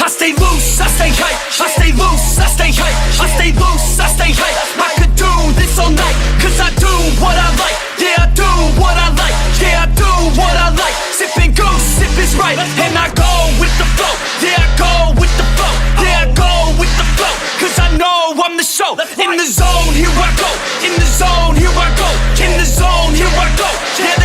stay loose, I stay hype. I stay loose, I stay hype. I stay loose, I stay hype. I could do this all night, cause I do what I like. Yeah, I do what I like. Yeah, I do what I like. Sipping goose, sip is right. And I go with the flow. Yeah, I go with the flow. Yeah, I go with the flow. Cause I know I'm the show. In the zone, here I go. In the zone, here I go. In the zone, here I go. Yeah,